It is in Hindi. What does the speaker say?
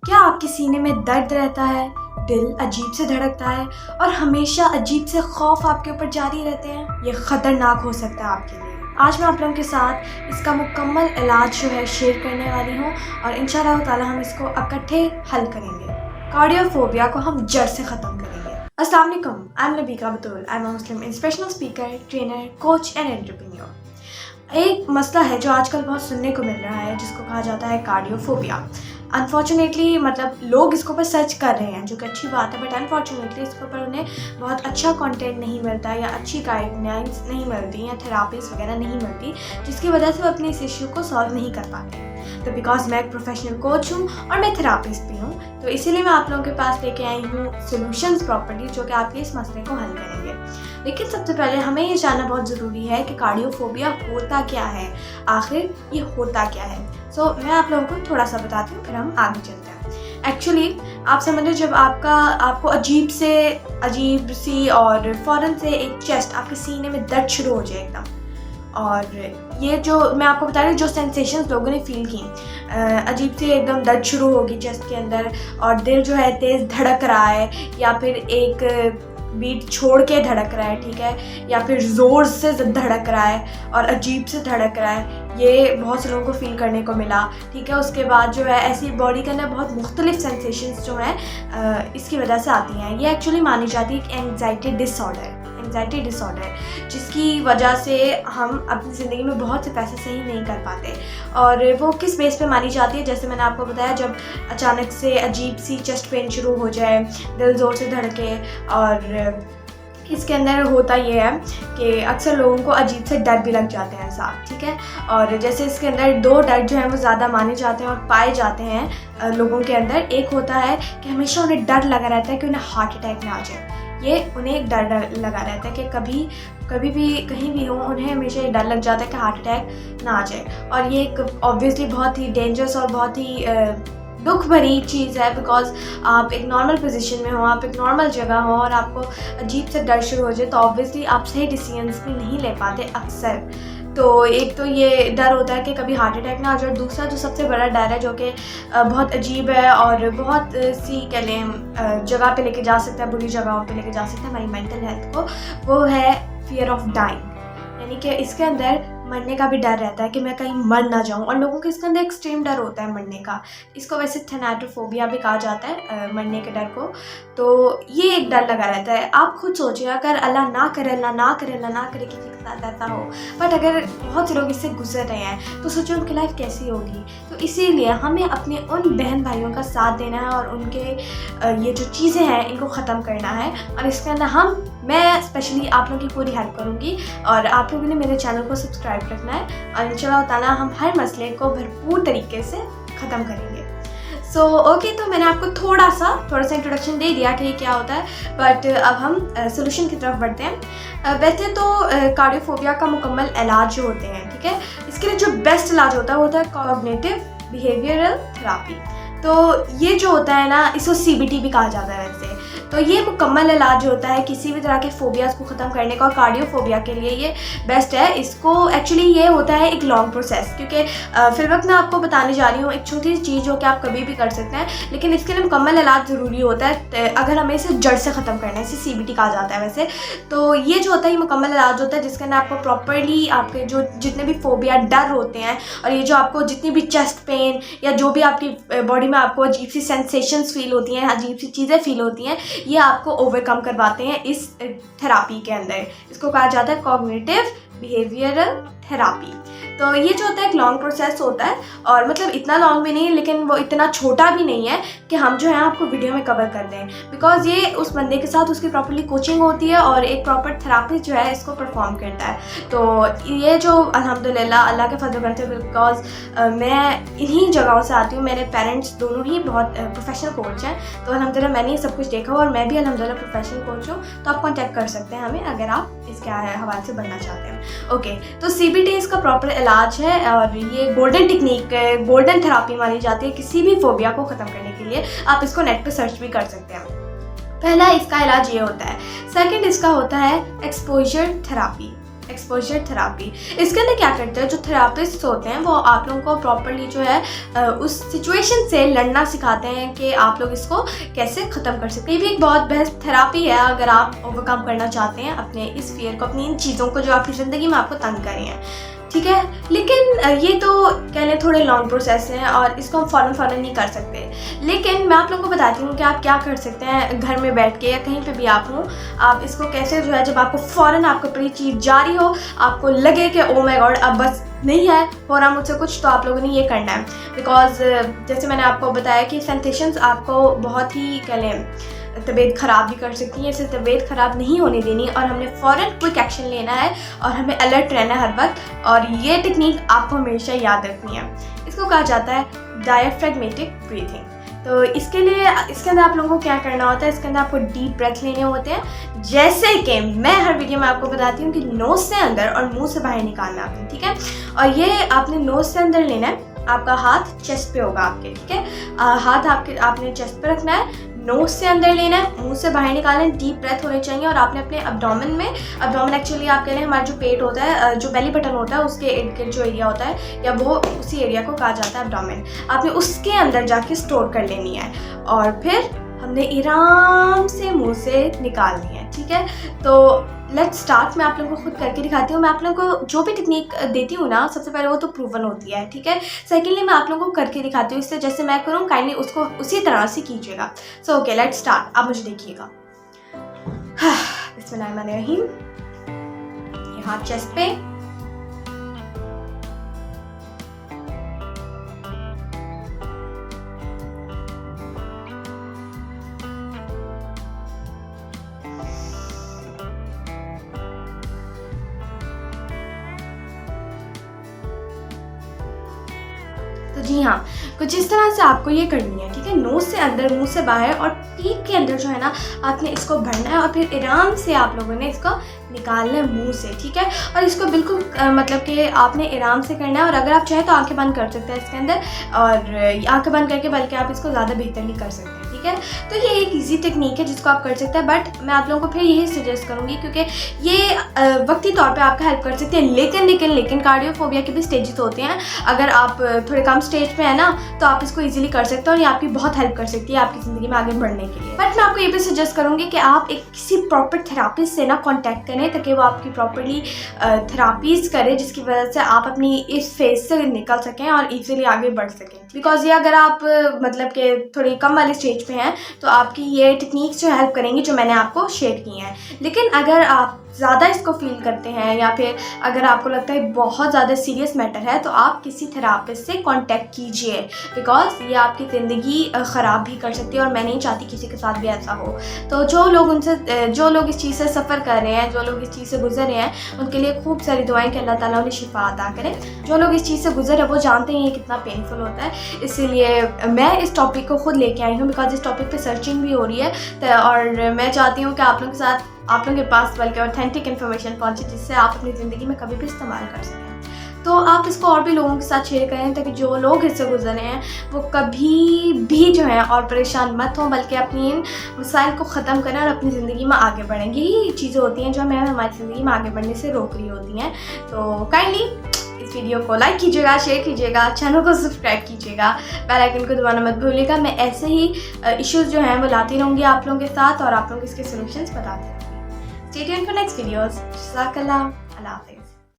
क्या आपके सीने में दर्द रहता है, दिल अजीब से धड़कता है और हमेशा अजीब से खौफ आपके ऊपर जारी रहते हैं? ये ख़तरनाक हो सकता है आपके लिए। आज मैं आप लोगों के साथ इसका मुकम्मल इलाज जो है शेयर करने वाली हूँ और इंशाअल्लाह ताला हम इसको इकट्ठे हल करेंगे। कार्डियोफोबिया को हम जड़ से ख़त्म करेंगे। अस्सलाम वालेकुम, I am Nabika Batool. I am a Muslim inspirational speaker, trainer, coach and entrepreneur. एक मसला है जो आजकल बहुत सुनने को मिल रहा है जिसको कहा जाता है कार्डियोफोबिया। अनफॉर्चुनेटली मतलब लोग इसके ऊपर सर्च कर रहे हैं, जो कि अच्छी बात है, बट अनफॉर्चुनेटली इसके ऊपर उन्हें बहुत अच्छा कंटेंट नहीं मिलता या अच्छी गाइडलाइंस नहीं मिलती या थेरापीज वगैरह नहीं मिलती, जिसकी वजह से वो अपने इस इश्यू को सॉल्व नहीं कर पाते। तो बिकॉज मैं एक प्रोफेशनल कोच हूँ और मैं थेरापिस्ट भी हूँ, तो इसीलिए मैं आप लोगों के पास लेके आई हूँ सोल्यूशंस प्रॉपर्ली जो कि आपके इस मसले को हल करेंगे। लेकिन सबसे पहले हमें ये जानना बहुत ज़रूरी है कि कार्डियोफोबिया होता क्या है, आखिर ये होता क्या है। सो मैं आप लोगों को थोड़ा सा बताती हूँ, फिर हम आगे चलते हैं। एक्चुअली आप समझो जब आपको अजीब सी और फ़ौरन से एक चेस्ट आपके सीने में दर्द शुरू हो जाए एकदम, और ये जो मैं आपको बता रही हूँ जो सेंसेशंस लोगों ने फील की, अजीब से एकदम दर्द शुरू होगी चेस्ट के अंदर और दिल जो है तेज़ धड़क रहा है या फिर एक बीट छोड़ के धड़क रहा है, ठीक है, या फिर ज़ोर से धड़क रहा है और अजीब से धड़क रहा है, ये बहुत से लोगों को फील करने को मिला, ठीक है। उसके बाद जो है ऐसी बॉडी के अंदर बहुत मुख्तलिफ सेंसेशंस जो हैं इसकी वजह से आती हैं। ये एक्चुअली मानी जाती है एक एंग्जाइटी डिसऑर्डर जिसकी वजह से हम अपनी ज़िंदगी में बहुत से पैसे सही नहीं कर पाते। और वो किस बेस पे मानी जाती है, जैसे मैंने आपको बताया, जब अचानक से अजीब सी चेस्ट पेन शुरू हो जाए, दिल ज़ोर से धड़के, और इसके अंदर होता ये है कि अक्सर लोगों को अजीब से डर भी लग जाते हैं साथ, ठीक है। और जैसे इसके अंदर दो डर जो हैं वो ज़्यादा माने जाते हैं और पाए जाते हैं लोगों के अंदर। एक होता है कि हमेशा उन्हें डर लगा रहता है कि उन्हें हार्ट अटैक ना आ जाए। ये उन्हें एक डर लगा रहता है कि कभी भी कहीं भी हो, उन्हें हमेशा ये डर लग जाता है कि हार्ट अटैक ना आ जाए। और ये एक ऑब्वियसली बहुत ही डेंजरस और बहुत ही दुख भरी चीज़ है, बिकॉज आप एक नॉर्मल पोजीशन में हो, आप एक नॉर्मल जगह हो और आपको अजीब से डर शुरू हो जाए, तो ऑब्वियसली आप सही डिसीजंस भी नहीं ले पाते अक्सर। तो एक तो ये डर होता है कि कभी हार्ट अटैक ना आ जाए। दूसरा जो सबसे बड़ा डर है जो कि बहुत अजीब है और बहुत सी कह लें जगह पे लेके जा सकता है, बुरी जगहों पे लेके जा सकता है हमारी मेंटल हेल्थ को, वो है फियर ऑफ डाइंग। यानी कि इसके अंदर मरने का भी डर रहता है कि मैं कहीं मर ना जाऊं, और लोगों के इसके अंदर एक्सट्रीम डर होता है मरने का। इसको वैसे थैनाटोफोबिया भी कहा जाता है, मरने के डर को। तो ये एक डर लगा रहता है। आप खुद सोचिए, अगर अल्लाह ना करे किसी के साथ ऐसा हो, बट अगर बहुत से लोग इससे गुजर रहे हैं तो सोचिए उनकी लाइफ कैसी होगी। तो इसीलिए हमें अपने उन बहन भाइयों का साथ देना है और उनके ये जो चीज़ें हैं इनको ख़त्म करना है। और इसके अंदर मैं स्पेशली आप लोगों की पूरी हेल्प करूँगी, और आप लोगों ने मेरे चैनल को सब्सक्राइब रखना है और इंशाअल्लाह ताला हम हर मसले को भरपूर तरीके से ख़त्म करेंगे। सो ओके, तो मैंने आपको थोड़ा सा इंट्रोडक्शन दे दिया कि ये क्या होता है, बट अब हम सोल्यूशन की तरफ बढ़ते हैं। वैसे तो कार्डियोफोबिया का मुकम्मल इलाज जो होते हैं, ठीक है, इसके लिए जो बेस्ट इलाज होता है कॉग्निटिव बिहेवियरल थेरापी। तो ये जो होता है ना, इसको CBT भी कहा जाता है वैसे। तो ये मुकम्मल इलाज होता है किसी भी तरह के फोबियाज़ को ख़त्म करने का, और कार्डियोफोबिया के लिए ये बेस्ट है। इसको एक्चुअली ये होता है एक लॉन्ग प्रोसेस, क्योंकि फिर वक्त मैं आपको बताने जा रही हूँ एक छोटी सी चीज़ जो कि आप कभी भी कर सकते हैं, लेकिन इसके लिए मुकम्मल इलाज ज़रूरी होता है अगर हमें इसे जड़ से ख़त्म करना है। इसे CBT कहा जाता है वैसे। तो ये जो होता है ये मुकम्मल इलाज होता है जिसके अंदर आपको प्रॉपरली आपके जो जितने भी फोबिया डर होते हैं, और ये जो आपको जितनी भी चेस्ट पेन या जो भी आपकी बॉडी में आपको अजीब सी सेंसेशंस फील होती हैं, अजीब सी चीज़ें फील होती हैं, ये आपको ओवरकम करवाते हैं इस थेरापी के अंदर। इसको कहा जाता है कॉग्निटिव बिहेवियरल थेरापी। तो ये जो होता है एक लॉन्ग प्रोसेस होता है, और मतलब इतना लॉन्ग भी नहीं, लेकिन वो इतना छोटा भी नहीं है कि हम जो है आपको वीडियो में कवर कर दें, बिकॉज ये उस बंदे के साथ उसकी प्रॉपर्ली कोचिंग होती है और एक प्रॉपर थेरापिस्ट जो है इसको परफॉर्म करता है। तो ये जो अल्हम्दुलिल्लाह अल्लाह के फजल करते हैं, बिकॉज मैं इन्हीं जगहों से आती हूँ, मेरे पेरेंट्स दोनों ही बहुत प्रोफेशनल कोच हैं, तो अल्हम्दुलिल्लाह मैंने ये सब कुछ देखा और मैं भी अल्हम्दुलिल्लाह प्रोफेशनल कोच हूँ। तो आप कॉन्टैक्ट कर सकते हैं हमें अगर आप इसके हवाले से बनना चाहते हैं। ओके, तो CBT इसका प्रॉपर इलाज है और ये गोल्डन टेक्निक, गोल्डन थेरापी मानी जाती है किसी भी फोबिया को ख़त्म करने के लिए। आप इसको नेट पे सर्च भी कर सकते हैं। पहला इसका इलाज ये होता है। सेकंड इसका होता है एक्सपोजर थेरापी। Exposure therapy. इसके अंदर क्या करते हैं, जो थेरापिस्ट होते हैं वो आप लोगों को प्रॉपरली जो है उस सिचुएशन से लड़ना सिखाते हैं कि आप लोग इसको कैसे ख़त्म कर सकते हैं। ये भी एक बहुत बेस्ट थेरापी है अगर आप ओवरकम करना चाहते हैं अपने इस फियर को, अपनी इन चीज़ों को जो आपकी ज़िंदगी में आपको तंग कर रही हैं, ठीक है। लेकिन ये तो कह लें थोड़े लॉन्ग प्रोसेस हैं और इसको हम फ़ौरन नहीं कर सकते। लेकिन मैं आप लोगों को बताती हूँ कि आप क्या कर सकते हैं घर में बैठ के या कहीं पे भी आप हो, आप इसको कैसे जो है, जब आपको फ़ौरन आपके ऊपर ये चीज़ जारी हो, आपको लगे कि ओ माय गॉड अब बस नहीं है हो रहा मुझसे कुछ, तो आप लोगों ने ये करना है। बिकॉज जैसे मैंने आपको बताया कि सेंसेशंस आपको बहुत ही कह लें तबीयत ख़राब भी कर सकती है। इसे तबीयत ख़राब नहीं होने देनी और हमने फ़ौरन क्विक एक्शन लेना है और हमें अलर्ट रहना है हर वक्त। और ये टेक्निक आपको हमेशा याद रखनी है। इसको कहा जाता है डायफ्रैग्मेटिक ब्रीथिंग। तो इसके लिए इसके अंदर आप लोगों को क्या करना होता है, इसके अंदर आपको डीप ब्रेथ लेने होते हैं, जैसे कि मैं हर वीडियो में आपको बताती हूँ कि नोज़ से अंदर और मुंह से बाहर निकालना आपने, ठीक है। और ये आपने नोज़ से अंदर लेना है, आपका हाथ चेस्ट पे होगा आपके, ठीक है। हाथ आपने चेस्ट पे रखना है, नोज से अंदर लेना है, मुंह से बाहर निकालना है, डीप ब्रेथ होने चाहिए। और आपने अपने अब्डोमेन एक्चुअली आप कह रहे हैं हमारा जो पेट होता है, जो बेली बटन होता है, उसके इर्द गिर्द जो एरिया होता है या वो उसी एरिया को कहा जाता है अब्डोमेन, आपने उसके अंदर जाके स्टोर कर लेनी है और फिर हमने आराम से मुंह से निकालनी है, ठीक है। तो लेट्स स्टार्ट। मैं आप लोगों को खुद करके दिखाती हूँ। मैं आप लोगों को जो भी टेक्निक देती हूँ ना, सबसे पहले वो तो प्रूवन होती है, ठीक है। सेकेंडली मैं आप लोगों को करके दिखाती हूँ, इससे जैसे मैं करूँ काइंडली उसको उसी तरह से कीजिएगा। So okay let's start. आप मुझे देखिएगा। बिस्मिल्लाहिर्रहमानिर्रहीम। ये हाथ चेस्ट पे, तो जी हाँ, कुछ इस तरह से आपको ये करनी है, ठीक है। नोज से अंदर, मुंह से बाहर और पीठ के अंदर जो है ना, आपने इसको भरना है और फिर आराम से आप लोगों ने इसको निकालना है मुंह से, ठीक है। और इसको बिल्कुल मतलब कि आपने आराम से करना है। और अगर आप चाहें तो आंखें बंद कर सकते हैं इसके अंदर, और आंखें बंद करके बल्कि आप इसको ज़्यादा बेहतर नहीं कर सकते, ठीक है। तो ये एक इजी टेक्निक है जिसको आप कर सकते हैं, बट मैं आप लोगों को फिर यही सजेस्ट करूँगी क्योंकि ये वक्ती तौर पे आपका हेल्प कर सकते हैं। लेकिन कार्डियोफोबिया के भी स्टेजेस होते हैं। अगर आप थोड़े कम स्टेज पे है ना, तो आप इसको इजीली कर सकते हो और ये आपकी बहुत हेल्प कर सकती है आपकी ज़िंदगी में आगे बढ़ने के लिए। बट मैं आपको ये भी सजेस्ट करूँगी कि आप एक किसी प्रॉपर थेरापिस्ट से ना कॉन्टैक्ट करें ताकि वो आपकी प्रॉपरली थेरापीज़ करे, जिसकी वजह से आप अपनी इस फेज से निकल सकें और ईजिली आगे बढ़ सकें। बिकॉज ये अगर आप मतलब कि थोड़ी कम वाले स्टेज पे हैं तो आपकी ये टेक्निक्स जो हेल्प करेंगी जो मैंने आपको शेयर की हैं। लेकिन अगर आप ज़्यादा इसको फील करते हैं या फिर अगर आपको लगता है बहुत ज़्यादा सीरियस मैटर है, तो आप किसी थेरापिस्ट से कांटेक्ट कीजिए। बिकॉज ये आपकी ज़िंदगी ख़राब भी कर सकती है और मैं नहीं चाहती किसी के साथ भी ऐसा हो। तो जो लोग इस चीज़ से सफ़र कर रहे हैं, जो लोग इस चीज़ से गुजर रहे हैं, उनके लिए खूब सारी दुआएं कि अल्लाह ताला उन्हें शिफा अता करे। जो लोग इस चीज़ से गुजर रहे हैं वो जानते हैं ये कितना पेनफुल होता है। इसीलिए मैं इस टॉपिक को खुद लेके आई हूँ बिकॉज इस टॉपिक पे सर्चिंग भी हो रही है और मैं चाहती हूँ कि आप लोगों के साथ, आप लोगों के पास बल्कि ऑथेंटिक इन्फॉर्मेशन पहुँचे जिससे आप अपनी ज़िंदगी में कभी भी इस्तेमाल कर सकें। तो आप इसको और भी लोगों के साथ शेयर करें ताकि जो लोग इससे गुजर रहे हैं वो कभी भी जो है और परेशान मत हों, बल्कि अपनी इन मसाइल को ख़त्म करें और अपनी ज़िंदगी में आगे बढ़ें। यही चीज़ें होती हैं जो हमें हमारी ज़िंदगी में आगे बढ़ने से रोक रही होती हैं। तो काइंडली इस वीडियो को लाइक कीजिएगा, शेयर कीजिएगा, चैनल को सब्सक्राइब कीजिएगा, बेल आइकन को दबाना मत भूलिएगा। मैं ऐसे ही इश्यूज़ जो हैं वो लाती रहूँगी आप लोगों के साथ और आप लोगों को इसके सॉल्यूशंस बताती रहूँगी। Stay tuned for next videos. जज़ाकल्लाह। अल्लाह हाफ़िज़।